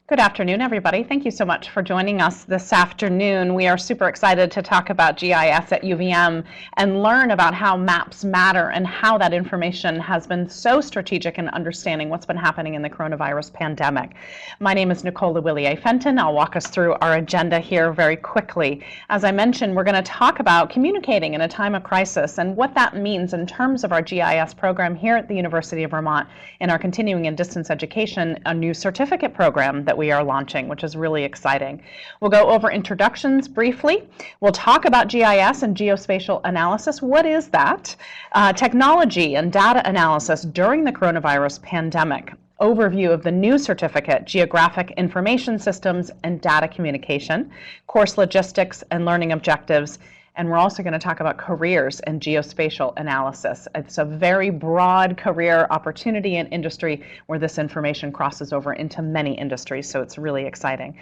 Good afternoon, everybody. Thank you so much for joining us this afternoon. We are super excited to talk about GIS at UVM and learn about how maps matter and how that information has been so strategic in understanding what's been happening in the coronavirus pandemic. My name is Nicole Willier-Fenton. I'll walk us through our agenda here very quickly. As I mentioned, we're going to talk about communicating in a time of crisis and what that means in terms of our GIS program here at the University of Vermont in our continuing and distance education, a new certificate program that we are launching, which is really exciting. We'll go over introductions briefly. We'll talk about GIS and geospatial analysis. What is that? Technology and data analysis during the coronavirus pandemic. Overview of the new certificate, Geographic Information Systems and Data Communication, course logistics and learning objectives. And we're also going to talk about careers in geospatial analysis. It's a very broad career opportunity in industry where this information crosses over into many industries, so it's really exciting.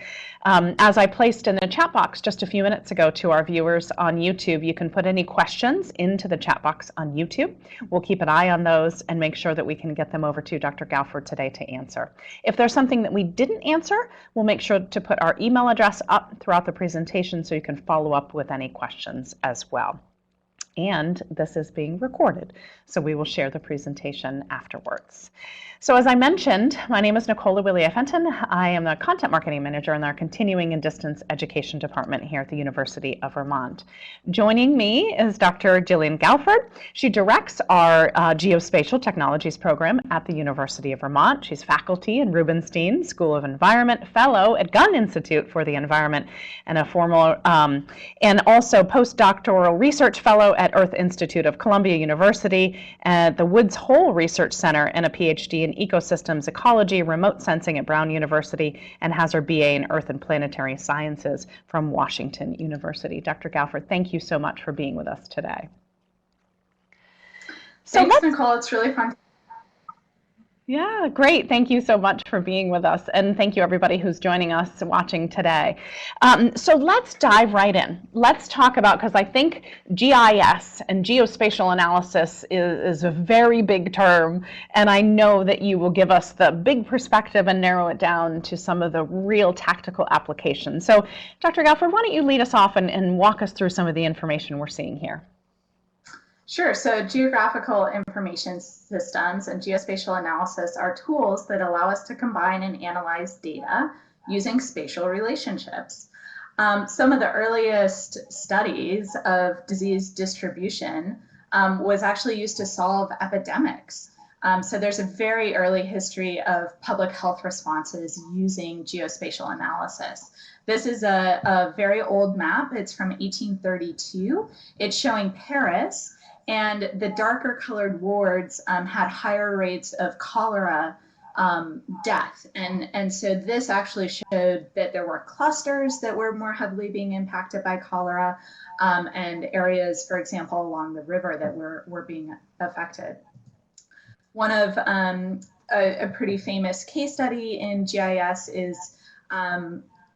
As I placed in the chat box just a few minutes ago to our viewers on YouTube, you can put any questions into the chat box on YouTube. We'll keep an eye on those and make sure that we can get them over to Dr. Galford today to answer. If there's something that we didn't answer, we'll make sure to put our email address up throughout the presentation so you can follow up with any questions as well. And this is being recorded, so we will share the presentation afterwards. So as I mentioned, my name is Nicole Willier-Fenton. I am the Content Marketing Manager in our Continuing and Distance Education Department here at the University of Vermont. Joining me is Dr. Gillian Galford. She directs our Geospatial Technologies program at the University of Vermont. She's faculty in Rubenstein School of Environment, fellow at Gunn Institute for the Environment, and a formal and also postdoctoral research fellow at Earth Institute of Columbia University, at the Woods Hole Research Center, and a PhD in Ecosystems Ecology, Remote Sensing at Brown University, and has her BA in Earth and Planetary Sciences from Washington University. Dr. Galford, thank you so much for being with us today. Thanks, Nicole. It's really fun. Yeah, great. Thank you so much for being with us. And thank you, everybody who's joining us watching today. So let's dive right in. Let's talk about, because I think GIS and geospatial analysis is a very big term. And I know that you will give us the big perspective and narrow it down to some of the real tactical applications. So Dr. Galford, why don't you lead us off and walk us through some of the information we're seeing here? Sure. So geographical information systems and geospatial analysis are tools that allow us to combine and analyze data using spatial relationships. Some of the earliest studies of disease distribution was actually used to solve epidemics. So there's a very early history of public health responses using geospatial analysis. This is a very old map. It's from 1832. It's showing Paris. And the darker colored wards had higher rates of cholera death. And so this actually showed that there were clusters that were more heavily being impacted by cholera and areas, for example, along the river that were being affected. One of a pretty famous case study in GIS is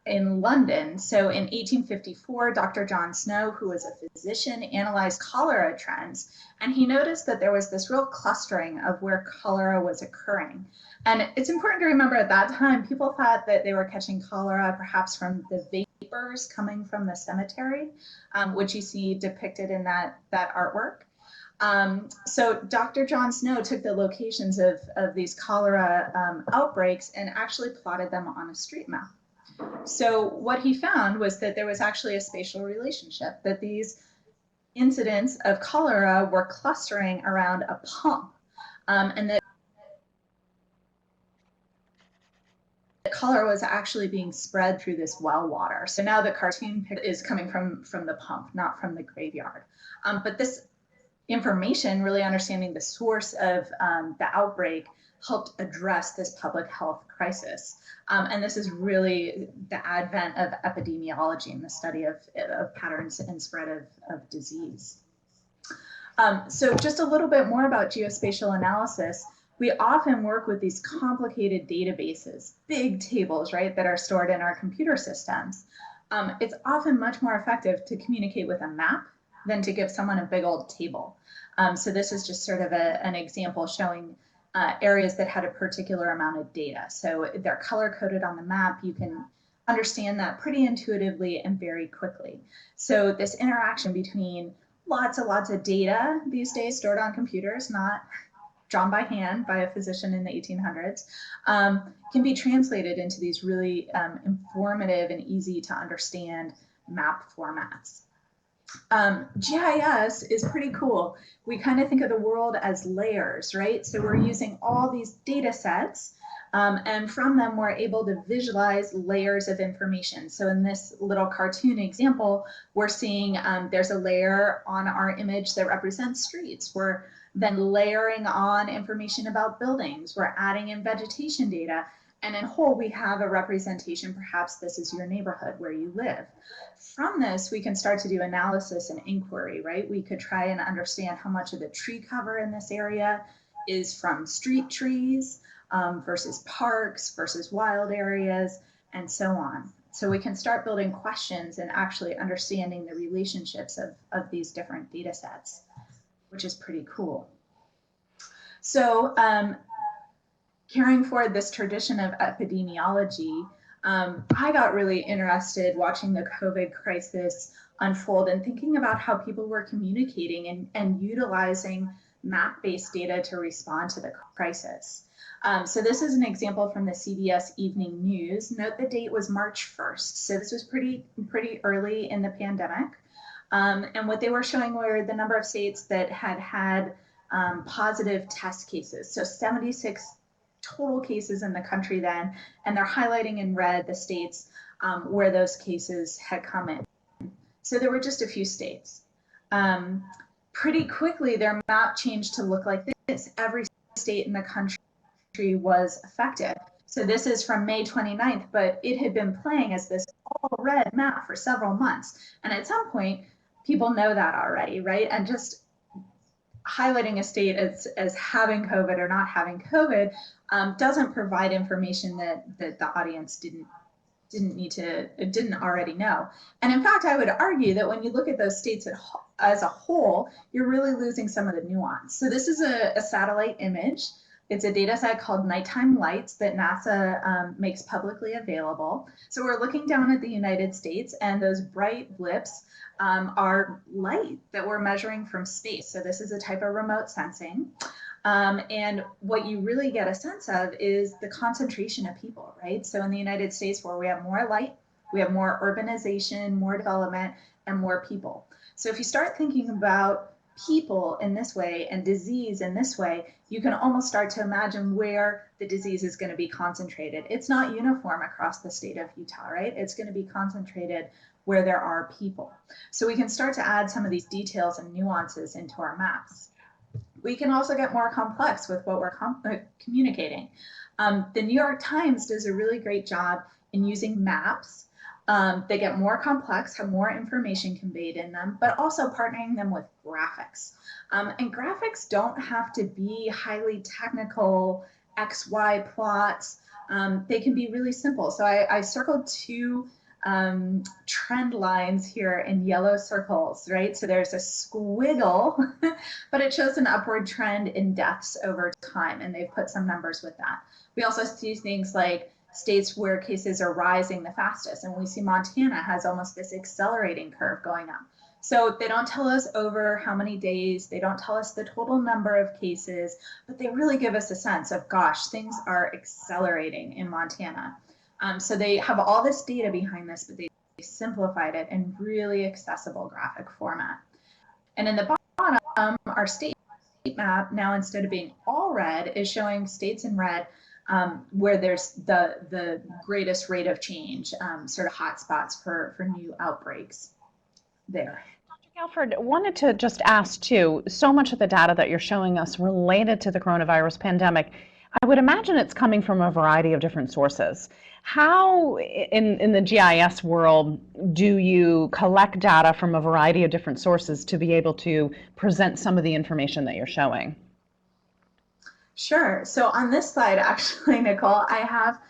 in London. So in 1854, Dr. John Snow, who was a physician, analyzed cholera trends, and he noticed that there was this real clustering of where cholera was occurring. And it's important to remember at that time, people thought that they were catching cholera perhaps from the vapors coming from the cemetery, which you see depicted in that artwork. So Dr. John Snow took the locations of these cholera outbreaks and actually plotted them on a street map. So what he found was that there was actually a spatial relationship, that these incidents of cholera were clustering around a pump, and that cholera was actually being spread through this well water. So now the cartoon is coming from the pump, not from the graveyard. But this information, really understanding the source of the outbreak, helped address this public health crisis. And this is really the advent of epidemiology and the study of patterns and spread of disease. So just a little bit more about geospatial analysis. We often work with these complicated databases, big tables, right, that are stored in our computer systems. It's often much more effective to communicate with a map than to give someone a big old table. So this is just sort of an example showing areas that had a particular amount of data. So they're color coded on the map. You can understand that pretty intuitively and very quickly. So this interaction between lots and lots of data these days stored on computers, not drawn by hand by a physician in the 1800s, can be translated into these really informative and easy to understand map formats. GIS is pretty cool. We kind of think of the world as layers, right? So we're using all these data sets, and from them we're able to visualize layers of information. So in this little cartoon example, we're seeing there's a layer on our image that represents streets. We're then layering on information about buildings. We're adding in vegetation data. And in whole, we have a representation, perhaps this is your neighborhood where you live. From this, we can start to do analysis and inquiry, right? We could try and understand how much of the tree cover in this area is from street trees versus parks versus wild areas, and so on. So we can start building questions and actually understanding the relationships of these different data sets, which is pretty cool. So carrying forward this tradition of epidemiology, I got really interested watching the COVID crisis unfold and thinking about how people were communicating and utilizing map-based data to respond to the crisis. So this is an example from the CBS Evening News. Note the date was March 1st. So this was pretty early in the pandemic. And what they were showing were the number of states that had positive test cases. So 76 total cases in the country then, and they're highlighting in red the states where those cases had come in. So there were just a few states. Pretty quickly, their map changed to look like this. Every state in the country was affected. So this is from May 29th, but it had been playing as this all red map for several months. And at some point, people know that already, right? And just highlighting a state as having COVID or not having COVID doesn't provide information that the audience didn't already know. And in fact, I would argue that when you look at those states as a whole, you're really losing some of the nuance. So this is a satellite image. It's a data set called Nighttime Lights that NASA makes publicly available. So we're looking down at the United States, and those bright blips are light that we're measuring from space. So this is a type of remote sensing. And what you really get a sense of is the concentration of people, right? So in the United States, where we have more light, we have more urbanization, more development, and more people. So if you start thinking about people in this way and disease in this way, you can almost start to imagine where the disease is going to be concentrated. It's not uniform across the state of Utah, right? It's going to be concentrated where there are people. So we can start to add some of these details and nuances into our maps. We can also get more complex with what we're communicating. The New York Times does a really great job in using maps. They get more complex, have more information conveyed in them, but also partnering them with graphics. And graphics don't have to be highly technical XY plots. They can be really simple. So I circled two trend lines here in yellow circles, right? So there's a squiggle, but it shows an upward trend in deaths over time, and they've put some numbers with that. We also see things like states where cases are rising the fastest, and we see Montana has almost this accelerating curve going up. So they don't tell us over how many days, they don't tell us the total number of cases, but they really give us a sense of, gosh, things are accelerating in Montana. So they have all this data behind this, but they simplified it in really accessible graphic format. And in the bottom, our state map now, instead of being all red, is showing states in red where there's the greatest rate of change, sort of hotspots for new outbreaks there. Dr. Galford, wanted to just ask too, so much of the data that you're showing us related to the coronavirus pandemic, I would imagine it's coming from a variety of different sources. How, in the GIS world, do you collect data from a variety of different sources to be able to present some of the information that you're showing? Sure. So on this slide, actually, Nicole, I have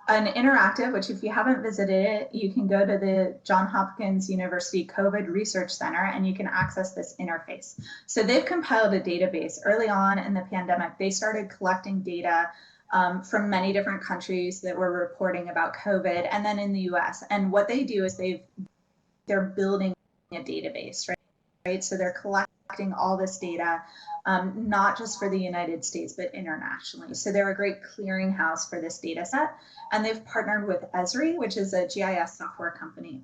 an interactive, which if you haven't visited it, you can go to the Johns Hopkins University COVID Research Center and you can access this interface. So they've compiled a database. Early on in the pandemic, they started collecting data from many different countries that were reporting about COVID, and then in the US. And what they do is they're building a database, right? So they're collecting all this data, not just for the United States, but internationally. So they're a great clearinghouse for this data set. And they've partnered with Esri, which is a GIS software company.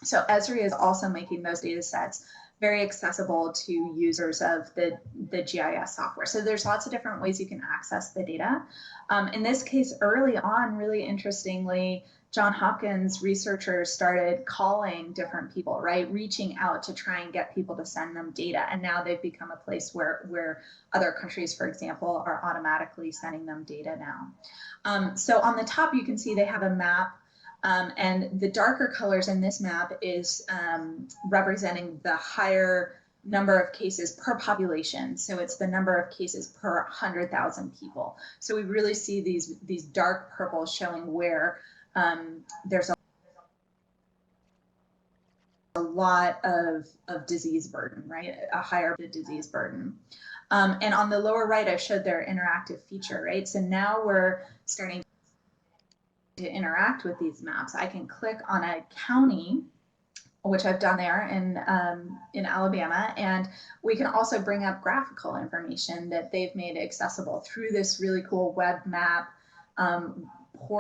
So Esri is also making those data sets very accessible to users of the GIS software. So there's lots of different ways you can access the data. In this case, early on, really interestingly, Johns Hopkins researchers started calling different people, right? Reaching out to try and get people to send them data. And now they've become a place where other countries, for example, are automatically sending them data now. So on the top, you can see they have a map. And the darker colors in this map is representing the higher number of cases per population. So it's the number of cases per 100,000 people. So we really see these dark purples showing where there's a lot of disease burden, right? A higher disease burden. And on the lower right, I showed their interactive feature, right? So now we're starting to interact with these maps. I can click on a county, which I've done there in Alabama, and we can also bring up graphical information that they've made accessible through this really cool web map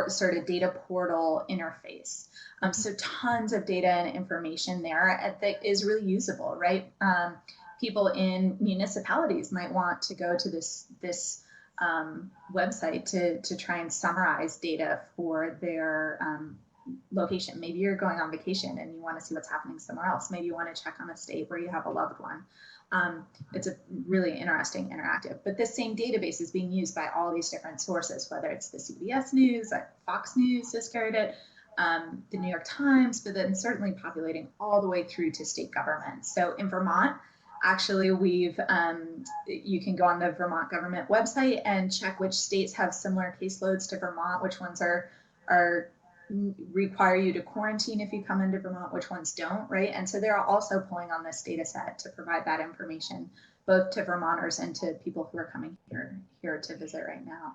sort of data portal interface. So tons of data and information there that is really usable, right? People in municipalities might want to go to this website to try and summarize data for their location. Maybe you're going on vacation and you want to see what's happening somewhere else. Maybe you want to check on a state where you have a loved one. It's a really interesting interactive, but this same database is being used by all these different sources, whether it's the CBS News, Fox News just carried it, the New York Times, but then certainly populating all the way through to state government. So in Vermont, actually, you can go on the Vermont government website and check which states have similar caseloads to Vermont, which ones are require you to quarantine if you come into Vermont, which ones don't, right? And so they're also pulling on this data set to provide that information, both to Vermonters and to people who are coming here to visit right now.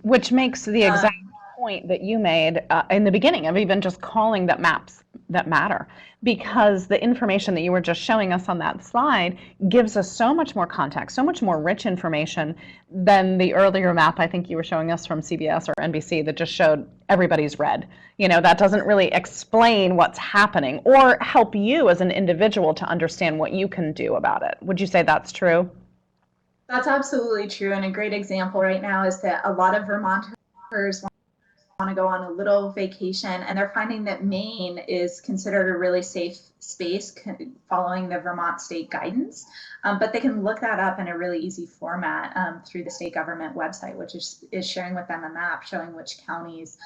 Which makes the exact point that you made in the beginning of even just calling that maps that matter, because the information that you were just showing us on that slide gives us so much more context, so much more rich information than the earlier map I think you were showing us from CBS or NBC that just showed everybody's red. You know, that doesn't really explain what's happening or help you as an individual to understand what you can do about it. Would you say that's true? That's absolutely true. And a great example right now is that a lot of Vermonters want to go on a little vacation, and they're finding that Maine is considered a really safe space following the Vermont state guidance. But they can look that up in a really easy format through the state government website, which is sharing with them a map showing which counties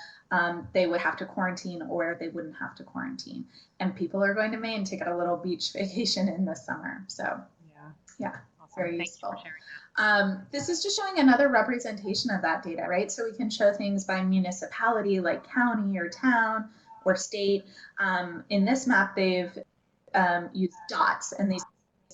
they would have to quarantine or they wouldn't have to quarantine. And people are going to Maine to get a little beach vacation in the summer. So yeah. Very useful. This is just showing another representation of that data, right? So we can show things by municipality, like county or town or state. In this map, they've used dots, and these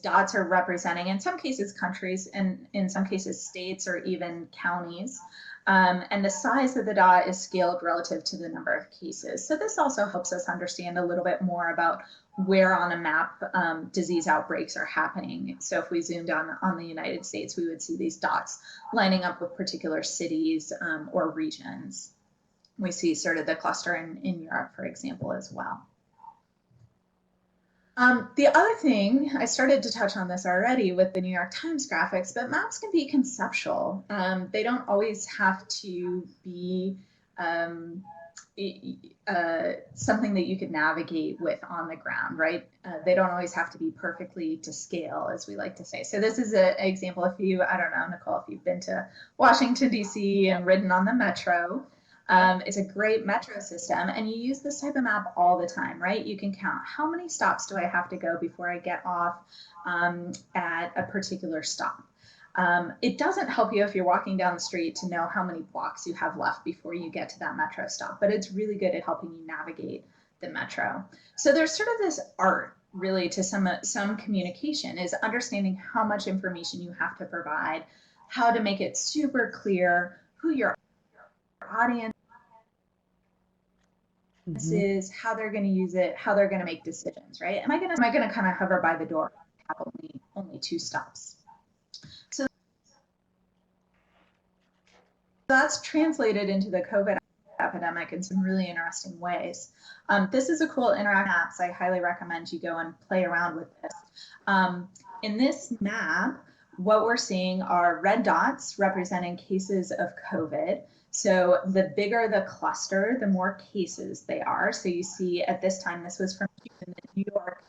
dots are representing, in some cases, countries, and in some cases, states or even counties. And the size of the dot is scaled relative to the number of cases. So this also helps us understand a little bit more about where on a map disease outbreaks are happening. So if we zoomed on the United States, we would see these dots lining up with particular cities or regions. We see sort of the cluster in Europe, for example, as well. The other thing, I started to touch on this already with the New York Times graphics, but maps can be conceptual. They don't always have to be something that you could navigate with on the ground, right? They don't always have to be perfectly to scale, as we like to say. So this is an example. If you, I don't know, Nicole, if you've been to Washington, D.C. and ridden on the metro, it's a great metro system, and you use this type of map all the time, right? You can count how many stops do I have to go before I get off at a particular stop. It doesn't help you if you're walking down the street to know how many blocks you have left before you get to that metro stop, but it's really good at helping you navigate the metro. So there's sort of this art really to some communication, is understanding how much information you have to provide, how to make it super clear who your audience is, how they're going to use it, how they're going to make decisions, right? Am I going to kind of hover by the door, have only 2 stops? So that's translated into the COVID epidemic in some really interesting ways. This is a cool interactive map, so I highly recommend you go and play around with this. In this map, what we're seeing are red dots representing cases of COVID. So the bigger the cluster, the more cases they are. So you see at this time, this was from New York.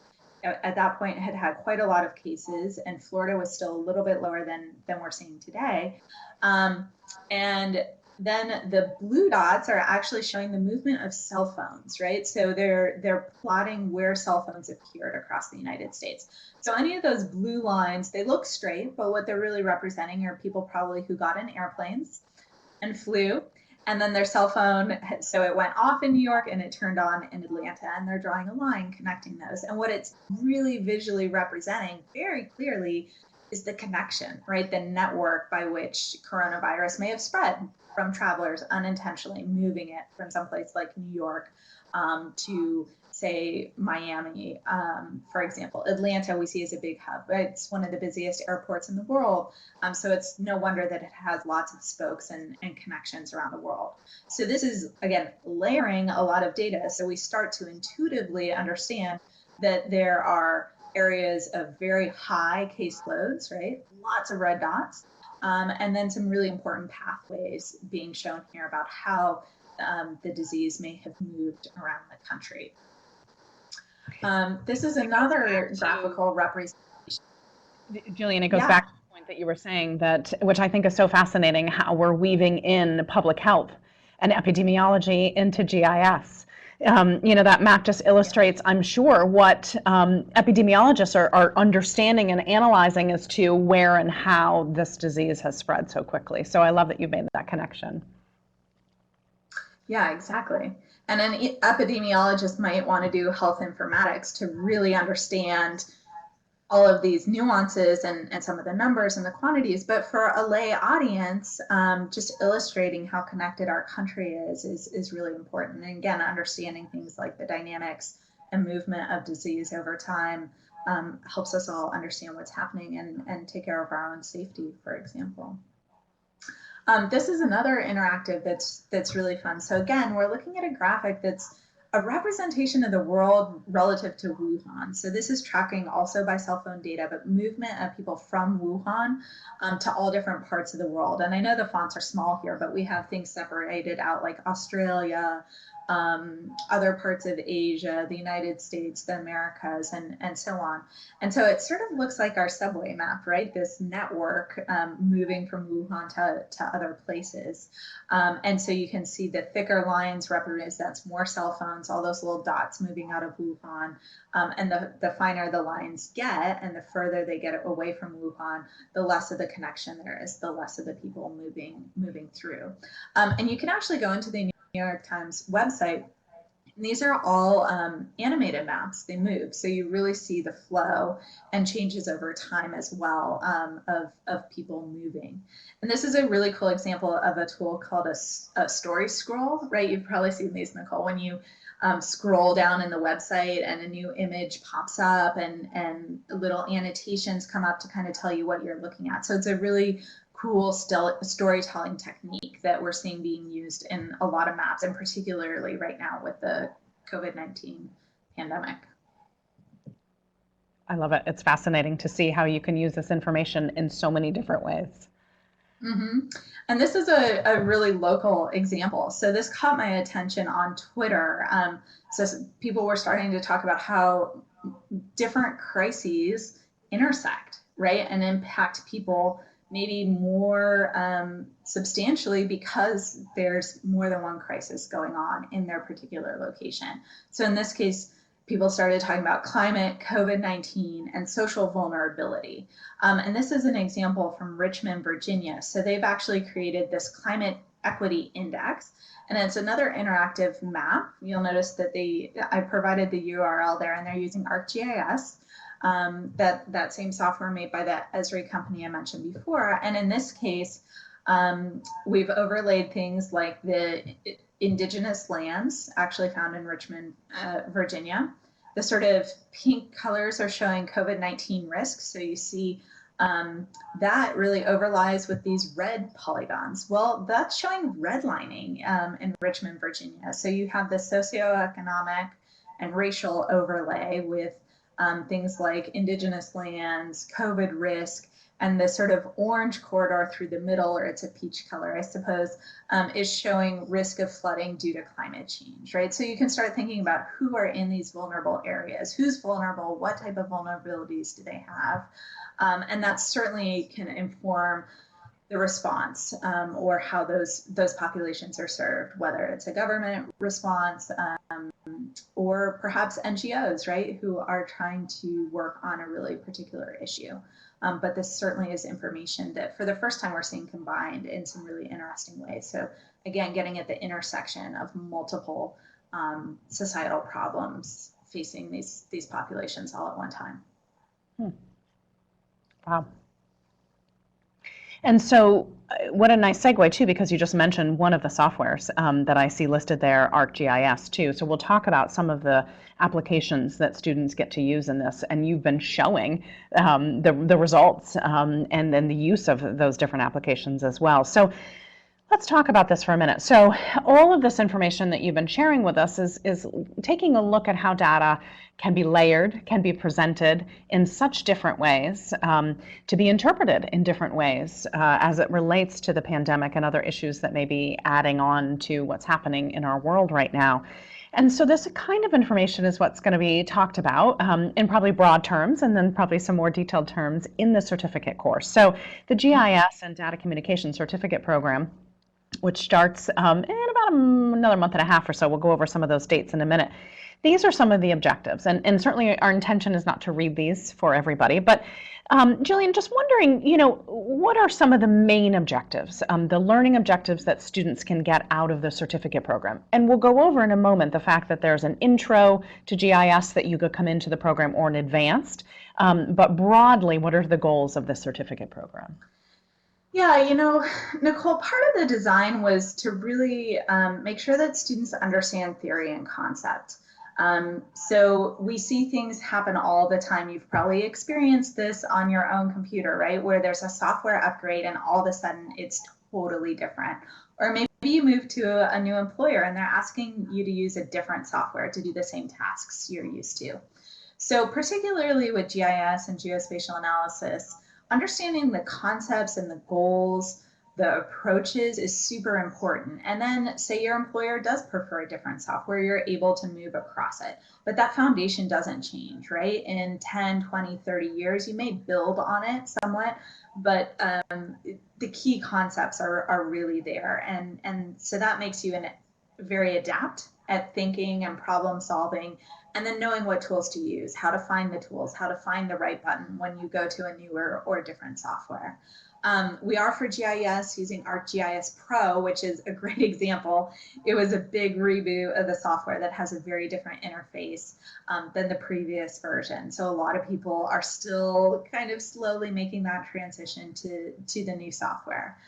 At that point, it had quite a lot of cases, and Florida was still a little bit lower than we're seeing today. And then the blue dots are actually showing the movement of cell phones, right? So they're plotting where cell phones appeared across the United States. So any of those blue lines, they look straight, but what they're really representing are people probably who got in airplanes and flew, and then their cell phone, so it went off in New York and it turned on in Atlanta, and they're drawing a line connecting those. And what it's really visually representing very clearly is the connection, right? The network by which coronavirus may have spread from travelers unintentionally moving it from someplace like New York to, say, Miami, for example. Atlanta we see as a big hub, right? It's one of the busiest airports in the world. So it's no wonder that it has lots of spokes and connections around the world. So this is, again, layering a lot of data. So we start to intuitively understand that there are areas of very high caseloads, right? Lots of red dots. And then some really important pathways being shown here about how the disease may have moved around the country. This is another graphical representation. Gillian, it goes back to the point that you were saying, that, which I think is so fascinating, how we're weaving in public health and epidemiology into GIS. That map just illustrates, I'm sure, what epidemiologists are understanding and analyzing as to where and how this disease has spread so quickly. So I love that you made that connection. Yeah, exactly. And an epidemiologist might want to do health informatics to really understand all of these nuances and some of the numbers and the quantities. But for a lay audience, just illustrating how connected our country is really important. And again, understanding things like the dynamics and movement of disease over time helps us all understand what's happening and take care of our own safety, for example. This is another interactive that's really fun. So again, we're looking at a graphic that's a representation of the world relative to Wuhan. So this is tracking also by cell phone data, but movement of people from Wuhan to all different parts of the world. And I know the fonts are small here, but we have things separated out like Australia, other parts of Asia, the United States, the Americas, and so on. And so it sort of looks like our subway map, right? This network moving from Wuhan to other places. And so you can see the thicker lines represents more cell phones, all those little dots moving out of Wuhan. And the finer the lines get and the further they get away from Wuhan, the less of the connection there is, the less of the people moving through. And you can actually go into the New York Times website. And these are all animated maps. They move, so you really see the flow and changes over time as well of people moving. And this is a really cool example of a tool called a story scroll, right? You've probably seen these, Nicole, when you scroll down in the website and a new image pops up and little annotations come up to kind of tell you what you're looking at. So it's a really cool storytelling technique that we're seeing being used in a lot of maps, and particularly right now with the COVID-19 pandemic. I love it. It's fascinating to see how you can use this information in so many different ways. Mm-hmm. And this is a really local example. So this caught my attention on Twitter. So people were starting to talk about how different crises intersect, right, and impact people maybe more substantially because there's more than one crisis going on in their particular location. So in this case, people started talking about climate, COVID-19, and social vulnerability. And this is an example from Richmond, Virginia. So they've actually created this climate equity index, and it's another interactive map. You'll notice that I provided the URL there, and they're using ArcGIS, that same software made by that Esri company I mentioned before. And in this case, we've overlaid things like the indigenous lands actually found in Richmond, Virginia. The sort of pink colors are showing COVID-19 risks. So you see that really overlies with these red polygons. Well, that's showing redlining in Richmond, Virginia. So you have the socioeconomic and racial overlay with things like indigenous lands, COVID risk, and the sort of orange corridor through the middle, or it's a peach color, I suppose, is showing risk of flooding due to climate change, right? So you can start thinking about who are in these vulnerable areas, who's vulnerable, what type of vulnerabilities do they have? And that certainly can inform the response or how those populations are served, whether it's a government response or perhaps NGOs, right, who are trying to work on a really particular issue. But this certainly is information that for the first time we're seeing combined in some really interesting ways. So again, getting at the intersection of multiple societal problems facing these populations all at one time. Wow. And so what a nice segue too, because you just mentioned one of the softwares that I see listed there, ArcGIS too. So we'll talk about some of the applications that students get to use in this, and you've been showing the results and then the use of those different applications as well. So let's talk about this for a minute. So all of this information that you've been sharing with us is taking a look at how data can be layered, can be presented in such different ways, to be interpreted in different ways as it relates to the pandemic and other issues that may be adding on to what's happening in our world right now. And so this kind of information is what's going to be talked about in probably broad terms and then probably some more detailed terms in the certificate course. So the GIS and Data Communication Certificate program, which starts in about another month and a half or so. We'll go over some of those dates in a minute. These are some of the objectives, and certainly our intention is not to read these for everybody, but Gillian, just wondering, what are some of the main objectives, the learning objectives that students can get out of the certificate program? And we'll go over in a moment the fact that there's an intro to GIS that you could come into the program or an advanced, but broadly, what are the goals of the certificate program? Yeah, Nicole, part of the design was to really make sure that students understand theory and concept. So we see things happen all the time. You've probably experienced this on your own computer, right? Where there's a software upgrade and all of a sudden it's totally different. Or maybe you move to a new employer and they're asking you to use a different software to do the same tasks you're used to. So particularly with GIS and geospatial analysis, understanding the concepts and the goals, the approaches is super important. And then say your employer does prefer a different software, you're able to move across it. But that foundation doesn't change, right? In 10, 20, 30 years, you may build on it somewhat, but the key concepts are really there. And so that makes you very adept at thinking and problem solving, and then knowing what tools to use, how to find the tools, how to find the right button when you go to a newer or different software. We are for GIS using ArcGIS Pro, which is a great example. It was a big reboot of the software that has a very different interface than the previous version. So a lot of people are still kind of slowly making that transition to the new software.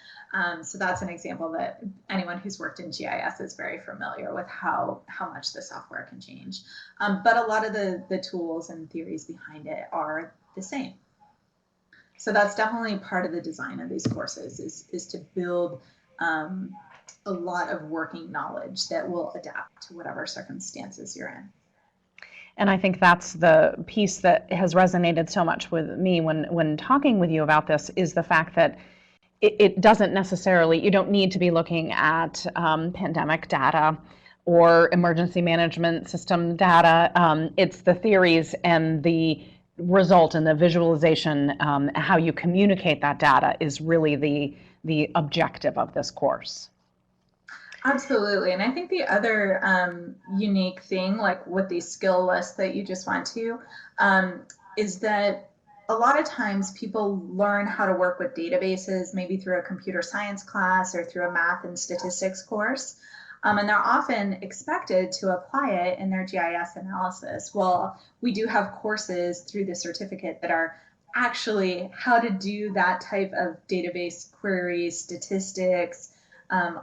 So that's an example that anyone who's worked in GIS is very familiar with how much the software can change. But a lot of the tools and theories behind it are the same. So that's definitely part of the design of these courses is to build a lot of working knowledge that will adapt to whatever circumstances you're in. And I think that's the piece that has resonated so much with me when talking with you about this, is the fact that it doesn't necessarily, you don't need to be looking at pandemic data or emergency management system data. It's the theories and the result and the visualization, how you communicate that data is really the objective of this course. Absolutely. And I think the other unique thing, like with these skill lists that you just went to, is that a lot of times people learn how to work with databases, maybe through a computer science class or through a math and statistics course. And they're often expected to apply it in their GIS analysis. Well, we do have courses through the certificate that are actually how to do that type of database queries, statistics,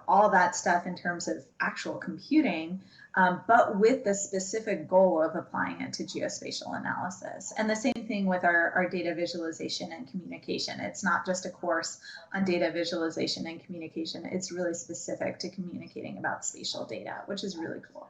all that stuff in terms of actual computing, but with the specific goal of applying it to geospatial analysis. And the same thing with our data visualization and communication. It's not just a course on data visualization and communication. It's really specific to communicating about spatial data, which is really cool.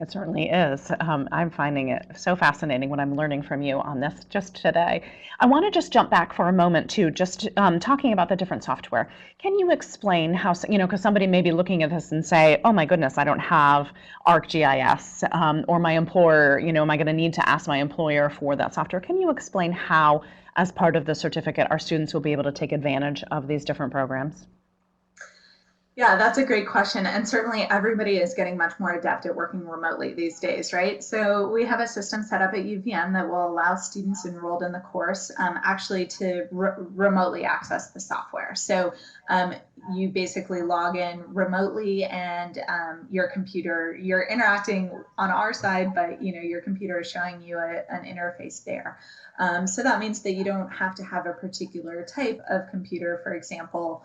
It certainly is. I'm finding it so fascinating what I'm learning from you on this just today. I want to just jump back for a moment to just talking about the different software. Can you explain how, because somebody may be looking at this and say, oh my goodness, I don't have ArcGIS, or my employer, am I going to need to ask my employer for that software? Can you explain how, as part of the certificate, our students will be able to take advantage of these different programs? Yeah, that's a great question. And certainly everybody is getting much more adept at working remotely these days, right? So we have a system set up at UVM that will allow students enrolled in the course actually to remotely access the software. So you basically log in remotely and your computer, you're interacting on our side, but your computer is showing you an interface there. So that means that you don't have to have a particular type of computer, for example,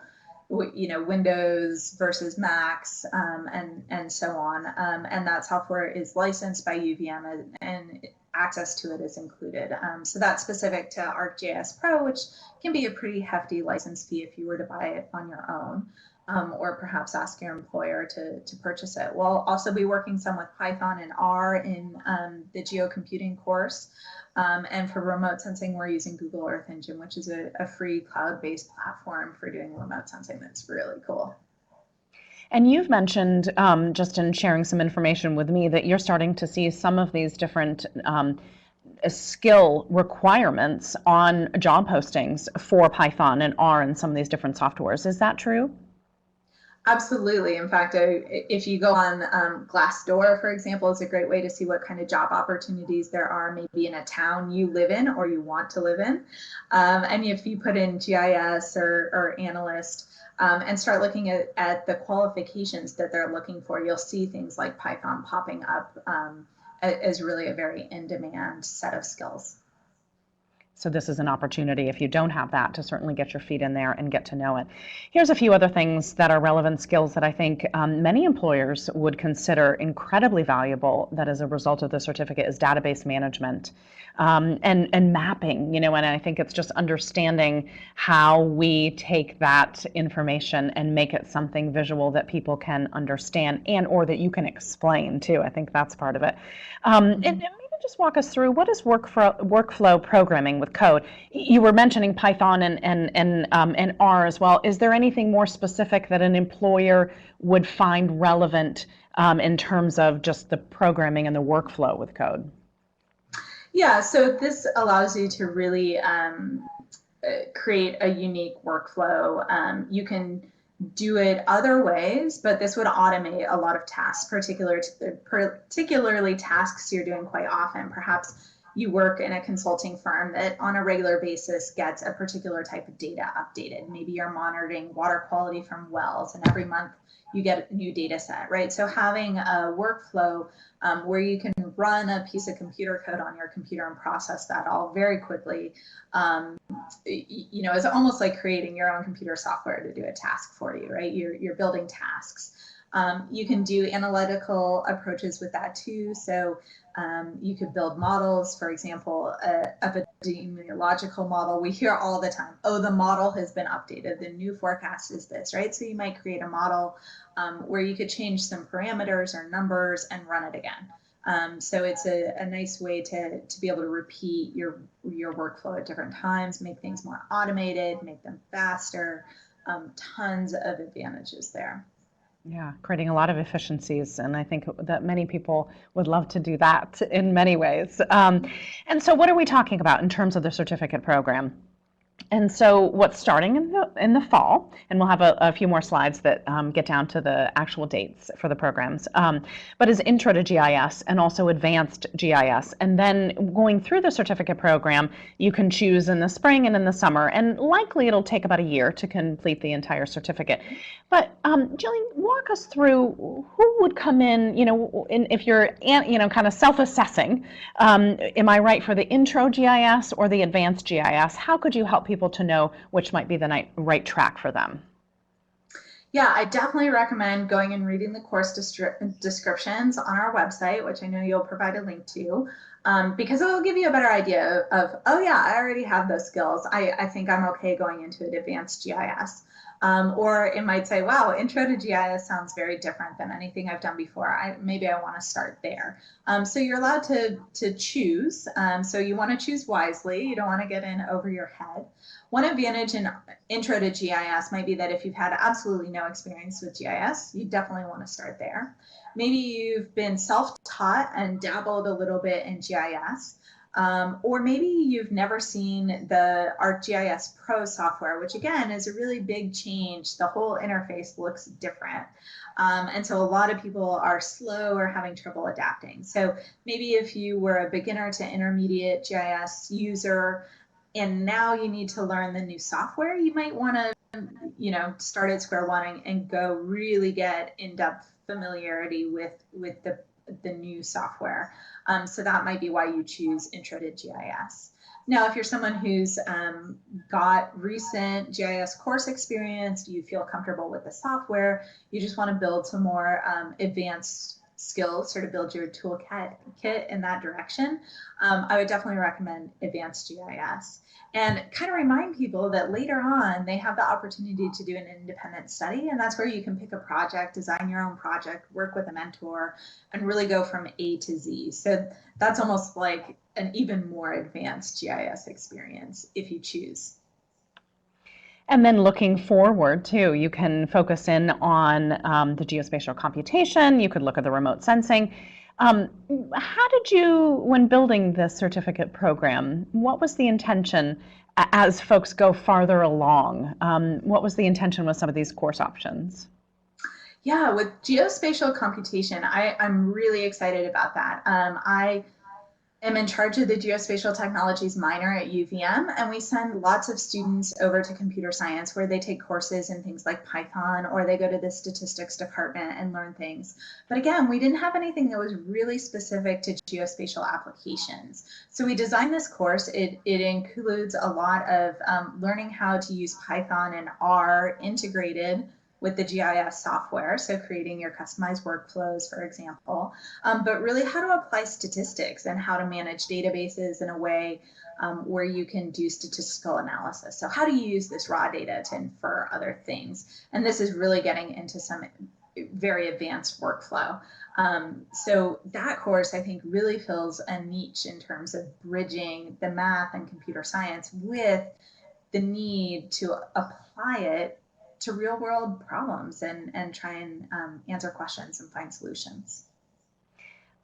Windows versus Macs, and so on. And that software is licensed by UVM and access to it is included. So that's specific to ArcGIS Pro, which can be a pretty hefty license fee if you were to buy it on your own. Or perhaps ask your employer to purchase it. We'll also be working some with Python and R in the geocomputing course. And for remote sensing, we're using Google Earth Engine, which is a free cloud-based platform for doing remote sensing that's really cool. And you've mentioned, just in sharing some information with me, that you're starting to see some of these different skill requirements on job postings for Python and R and some of these different softwares. Is that true? Absolutely. In fact, if you go on Glassdoor, for example, is a great way to see what kind of job opportunities there are maybe in a town you live in or you want to live in. And if you put in GIS or analyst and start looking at the qualifications that they're looking for, you'll see things like Python popping up as really a very in-demand set of skills. So this is an opportunity, if you don't have that, to certainly get your feet in there and get to know it. Here's a few other things that are relevant skills that I think many employers would consider incredibly valuable that as a result of the certificate is database management and mapping, and I think it's just understanding how we take that information and make it something visual that people can understand and or that you can explain too. I think that's part of it. And just walk us through what is workflow programming with code. You were mentioning Python and R as well. Is there anything more specific that an employer would find relevant in terms of just the programming and the workflow with code? Yeah, so this allows you to really create a unique workflow. You can do it other ways, but this would automate a lot of tasks, particularly tasks you're doing quite often. Perhaps you work in a consulting firm that on a regular basis gets a particular type of data updated. Maybe you're monitoring water quality from wells and every month you get a new data set, right? So having a workflow where you can run a piece of computer code on your computer and process that all very quickly, is almost like creating your own computer software to do a task for you, right? You're building tasks. You can do analytical approaches with that too. So you could build models, for example, epidemiological model. We hear all the time, oh, the model has been updated. The new forecast is this, right? So you might create a model where you could change some parameters or numbers and run it again. So it's a nice way to be able to repeat your workflow at different times, make things more automated, make them faster, tons of advantages there. Yeah, creating a lot of efficiencies, and I think that many people would love to do that in many ways. And so what are we talking about in terms of the certificate program? And so what's starting in the fall, and we'll have a few more slides that get down to the actual dates for the programs, but is Intro to GIS and also Advanced GIS. And then going through the certificate program, you can choose in the spring and in the summer, and likely it'll take about a year to complete the entire certificate. But Gillian, walk us through who would come in, if you're, kind of self-assessing, am I right for the Intro GIS or the Advanced GIS? How could you help people to know which might be the right track for them? Yeah, I definitely recommend going and reading the course descriptions on our website, which I know you'll provide a link to, because it will give you a better idea of, oh yeah, I already have those skills. I think I'm okay going into an advanced GIS. Or it might say, wow, Intro to GIS sounds very different than anything I've done before. Maybe I want to start there. So you're allowed to choose. So you want to choose wisely. You don't want to get in over your head. One advantage in Intro to GIS might be that if you've had absolutely no experience with GIS, you definitely want to start there. Maybe you've been self-taught and dabbled a little bit in GIS. Or maybe you've never seen the ArcGIS Pro software, which again is a really big change. The whole interface looks different. And so a lot of people are slow or having trouble adapting. So maybe if you were a beginner to intermediate GIS user and now you need to learn the new software, you might want to start at square one and go really get in-depth familiarity with the new software. So that might be why you choose Intro to GIS. Now, if you're someone who's got recent GIS course experience, you feel comfortable with the software, you just want to build some more advanced skills, sort of build your toolkit in that direction, I would definitely recommend Advanced GIS. And kind of remind people that later on they have the opportunity to do an independent study, and that's where you can pick a project, design your own project, work with a mentor, and really go from A to Z. So that's almost like an even more advanced GIS experience if you choose. And then looking forward too, you can focus in on the geospatial computation, you could look at the remote sensing. How did you, when building this certificate program, what was the intention as folks go farther along? What was the intention with some of these course options? Yeah, with geospatial computation, I'm really excited about that. I am in charge of the geospatial technologies minor at UVM, and we send lots of students over to computer science where they take courses in things like Python, or they go to the statistics department and learn things. But again, we didn't have anything that was really specific to geospatial applications. So we designed this course. It includes a lot of learning how to use Python and R integrated with the GIS software, so creating your customized workflows, for example, but really how to apply statistics and how to manage databases in a way where you can do statistical analysis. So how do you use this raw data to infer other things? And this is really getting into some very advanced workflow. So that course, I think, really fills a niche in terms of bridging the math and computer science with the need to apply it to real world problems and try and answer questions and find solutions.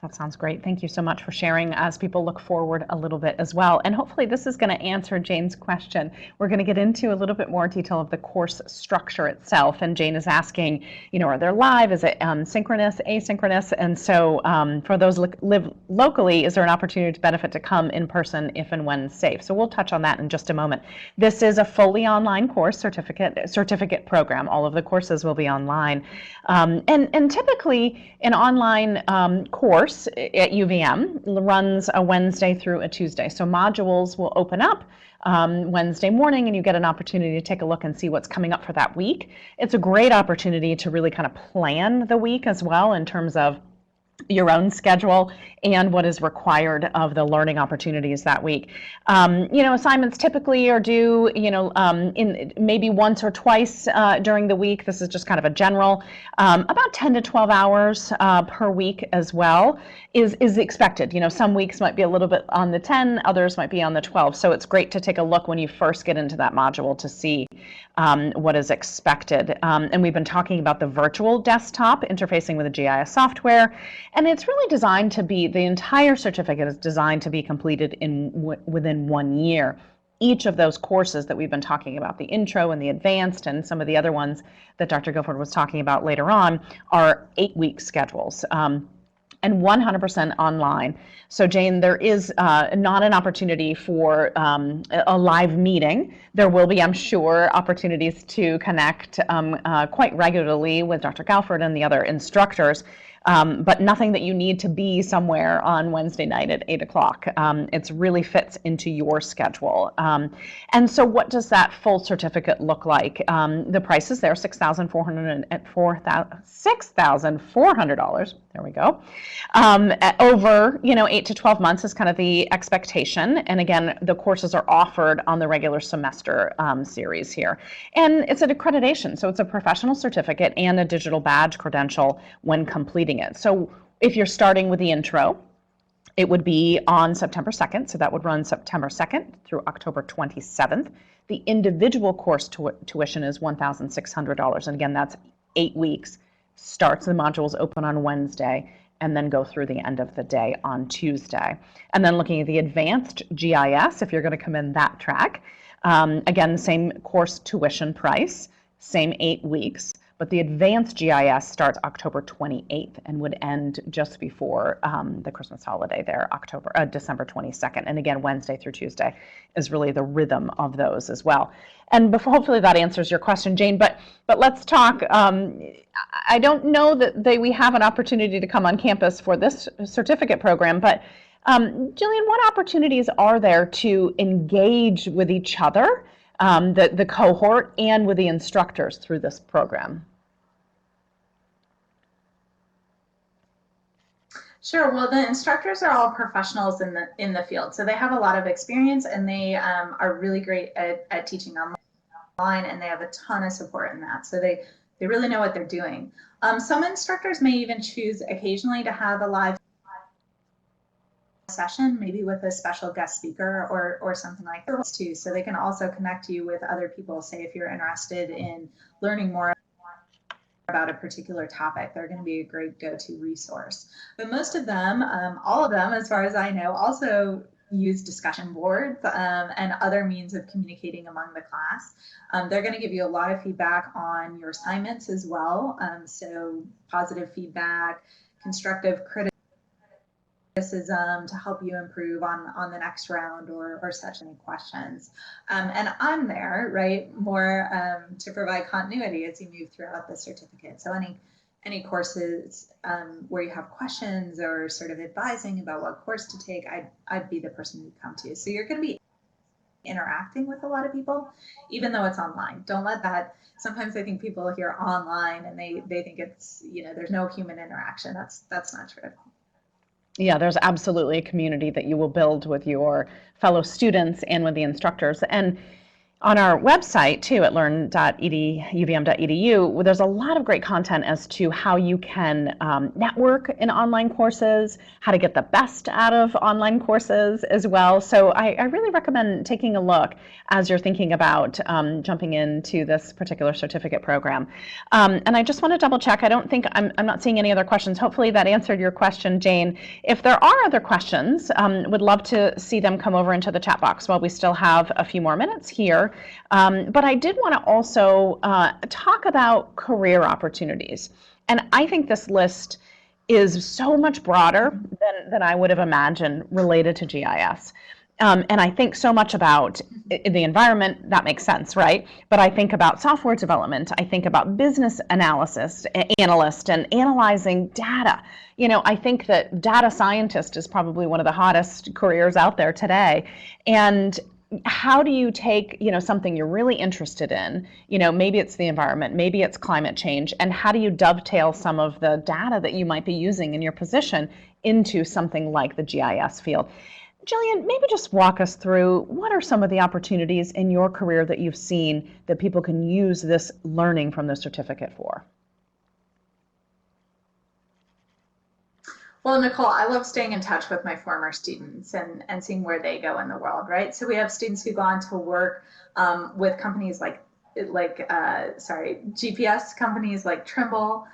That sounds great. Thank you so much for sharing as people look forward a little bit as well. And hopefully this is going to answer Jane's question. We're going to get into a little bit more detail of the course structure itself. And Jane is asking, are there live? Is it synchronous, asynchronous? And so for those who live locally, is there an opportunity to benefit to come in person if and when safe? So we'll touch on that in just a moment. This is a fully online course certificate program. All of the courses will be online. And typically an online course at UVM runs a Wednesday through a Tuesday. So modules will open up Wednesday morning and you get an opportunity to take a look and see what's coming up for that week. It's a great opportunity to really kind of plan the week as well in terms of your own schedule and what is required of the learning opportunities that week. Assignments typically are due, in maybe once or twice during the week. This is just kind of a general, about 10 to 12 hours per week as well is expected. Some weeks might be a little bit on the 10, others might be on the 12. So it's great to take a look when you first get into that module to see what is expected. And we've been talking about the virtual desktop interfacing with the GIS software. And it's really designed to be, the entire certificate is designed to be completed within 1 year. Each of those courses that we've been talking about, the intro and the advanced and some of the other ones that Dr. Galford was talking about later on, are 8-week schedules. And 100% online. So Jane, there is not an opportunity for a live meeting. There will be, I'm sure, opportunities to connect quite regularly with Dr. Galford and the other instructors. But nothing that you need to be somewhere on Wednesday night at 8 o'clock. It really fits into your schedule. And so what does that full certificate look like? The price is there, $6,400. There we go. Over 8 to 12 months is kind of the expectation. And again, the courses are offered on the regular semester series here. And it's an accreditation, so it's a professional certificate and a digital badge credential when completing it. So if you're starting with the intro, it would be on September 2nd, so that would run September 2nd through October 27th. The individual course tuition is $1,600, and again, that's 8 weeks. The modules open on Wednesday and then go through the end of the day on Tuesday. And then looking at the advanced GIS, if you're going to come in that track, again, the same course tuition price, same 8 weeks. But the advanced GIS starts October 28th and would end just before the Christmas holiday there, December 22nd. And again, Wednesday through Tuesday is really the rhythm of those as well. And hopefully that answers your question, Jane. But let's talk. I don't know that we have an opportunity to come on campus for this certificate program, but Gillian, what opportunities are there to engage with each other, the cohort, and with the instructors through this program? Sure. Well, the instructors are all professionals in the field, so they have a lot of experience, and they are really great at teaching online, and they have a ton of support in that. So they really know what they're doing. Some instructors may even choose occasionally to have a live session, maybe with a special guest speaker or something like that too. So they can also connect you with other people. Say if you're interested in learning more about a particular topic, they're going to be a great go-to resource. But most of them, all of them, as far as I know, also use discussion boards and other means of communicating among the class. They're going to give you a lot of feedback on your assignments as well. So positive feedback, constructive criticism to help you improve on the next round or such any questions. And I'm there, right, more to provide continuity as you move throughout the certificate. So any courses where you have questions or sort of advising about what course to take, I'd be the person you'd come to. So you're going to be interacting with a lot of people, even though it's online. Don't let that, sometimes I think people hear online and they think it's, there's no human interaction. That's not true. Yeah, there's absolutely a community that you will build with your fellow students and with the instructors. And on our website, too, at learn.uvm.edu, there's a lot of great content as to how you can network in online courses, how to get the best out of online courses as well. So I really recommend taking a look as you're thinking about jumping into this particular certificate program. And I just want to double check. I'm not seeing any other questions. Hopefully that answered your question, Jane. If there are other questions, would love to see them come over into the chat box while we still have a few more minutes here. But I did want to also talk about career opportunities. And I think this list is so much broader than I would have imagined related to GIS. And I think so much about the environment, that makes sense, right? But I think about software development, I think about business analyst and analyzing data. I think that data scientist is probably one of the hottest careers out there today. And how do you take, something you're really interested in, maybe it's the environment, maybe it's climate change, and how do you dovetail some of the data that you might be using in your position into something like the GIS field? Gillian, maybe just walk us through what are some of the opportunities in your career that you've seen that people can use this learning from the certificate for? Well, Nicole, I love staying in touch with my former students and seeing where they go in the world, right? So we have students who go on to work with companies like GPS companies like Trimble,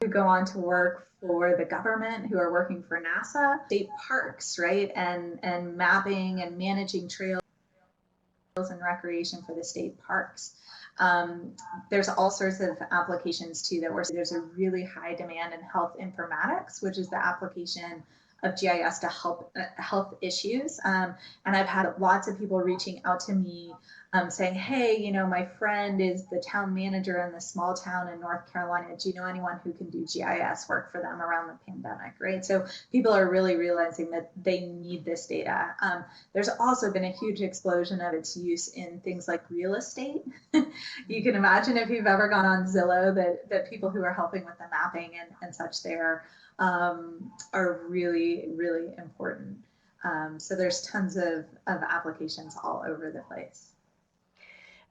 who go on to work for the government, who are working for NASA, state parks, right? And mapping and managing trails and recreation for the state parks. There's all sorts of applications too that there's a really high demand in health informatics, which is the application of GIS to help health issues. And I've had lots of people reaching out to me saying, hey, you know, my friend is the town manager in the small town in North Carolina. Do you know anyone who can do GIS work for them around the pandemic, right? So people are really realizing that they need this data. There's also been a huge explosion of its use in things like real estate. You can imagine if you've ever gone on Zillow that people who are helping with the mapping and such there are really, really important. So there's tons of applications all over the place.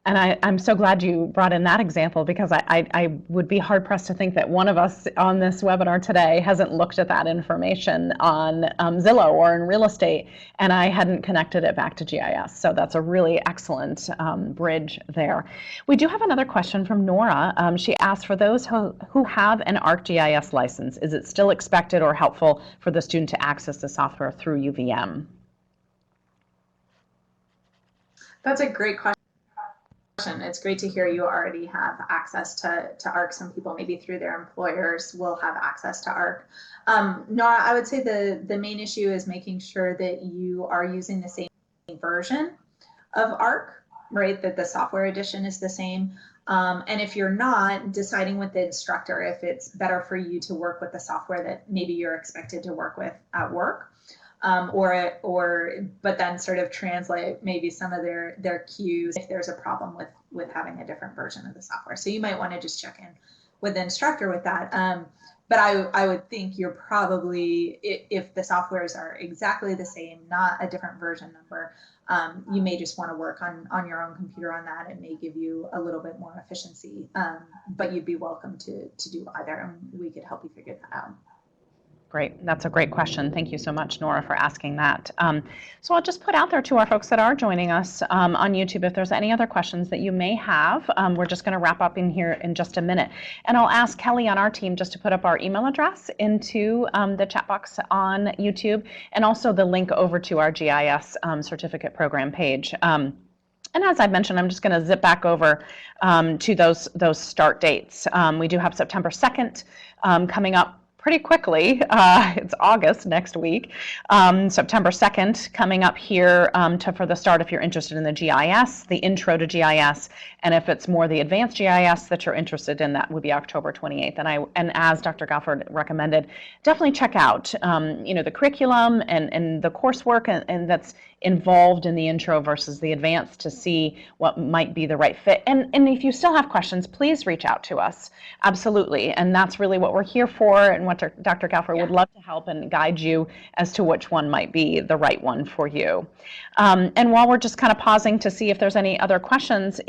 And I'm so glad you brought in that example, because I would be hard pressed to think that one of us on this webinar today hasn't looked at that information on Zillow or in real estate, and I hadn't connected it back to GIS. So that's a really excellent bridge there. We do have another question from Nora. She asked, for those who have an ArcGIS license, is it still expected or helpful for the student to access the software through UVM? That's a great question. It's great to hear you already have access to ARC. Some people maybe through their employers will have access to ARC. Nora, I would say the main issue is making sure that you are using the same version of ARC, right? That the software edition is the same. And if you're not, deciding with the instructor if it's better for you to work with the software that maybe you're expected to work with at work. But then sort of translate maybe some of their cues if there's a problem with having a different version of the software. So you might want to just check in with the instructor with that. But I would think you're probably, if the softwares are exactly the same, not a different version number, you may just want to work on your own computer on that. It may give you a little bit more efficiency, but you'd be welcome to do either, and we could help you figure that out. Great. That's a great question. Thank you so much, Nora, for asking that. So I'll just put out there to our folks that are joining us on YouTube, if there's any other questions that you may have. We're just going to wrap up in here in just a minute. And I'll ask Kelly on our team just to put up our email address into the chat box on YouTube, and also the link over to our GIS certificate program page. And as I mentioned, I'm just going to zip back over to those start dates. We do have September 2nd coming up pretty quickly. It's August next week. September 2nd coming up here for the start if you're interested in the GIS, the intro to GIS, and if it's more the advanced GIS that you're interested in, that would be October 28th. And as Dr. Galford recommended, definitely check out the curriculum and the coursework and that's involved in the intro versus the advanced to see what might be the right fit. And if you still have questions, please reach out to us. Absolutely. And that's really what we're here for, and what Dr. Galford would love to help and guide you as to which one might be the right one for you. And while we're just kind of pausing to see if there's any other questions,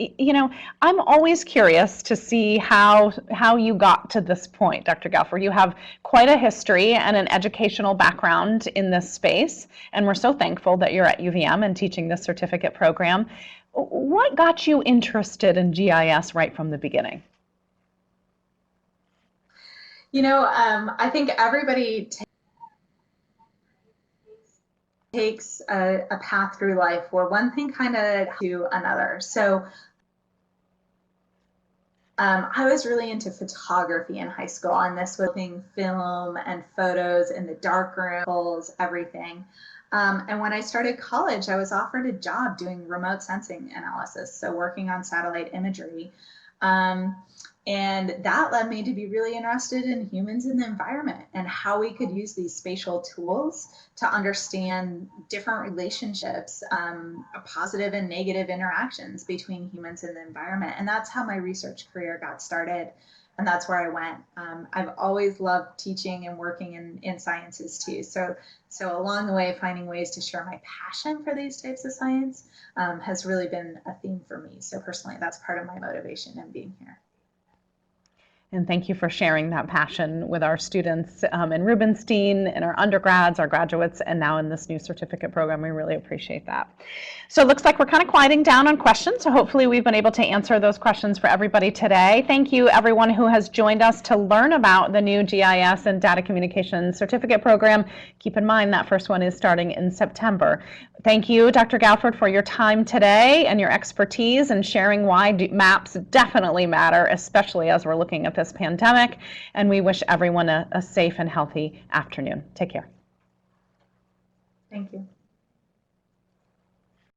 I'm always curious to see how you got to this point, Dr. Galford. You have quite a history and an educational background in this space, and we're so thankful that you're at UVM and teaching this certificate program. What got you interested in GIS right from the beginning? I think everybody takes a path through life where one thing kind of to another. So I was really into photography in high school, and this was film and photos in the dark rooms, everything. And when I started college, I was offered a job doing remote sensing analysis, so working on satellite imagery. And that led me to be really interested in humans in the environment and how we could use these spatial tools to understand different relationships, positive and negative interactions between humans and the environment. And that's how my research career got started. And that's where I went. I've always loved teaching and working in sciences too. So along the way, finding ways to share my passion for these types of science has really been a theme for me. So personally, that's part of my motivation in being here. And thank you for sharing that passion with our students in Rubenstein, and our undergrads, our graduates, and now in this new certificate program. We really appreciate that. So it looks like we're kind of quieting down on questions, so hopefully we've been able to answer those questions for everybody today. Thank you everyone who has joined us to learn about the new GIS and Data Communication Certificate program. Keep in mind that first one is starting in September. Thank you, Dr. Galford, for your time today and your expertise and sharing why maps definitely matter, especially as we're looking at this pandemic. And we wish everyone a safe and healthy afternoon. Take care. Thank you.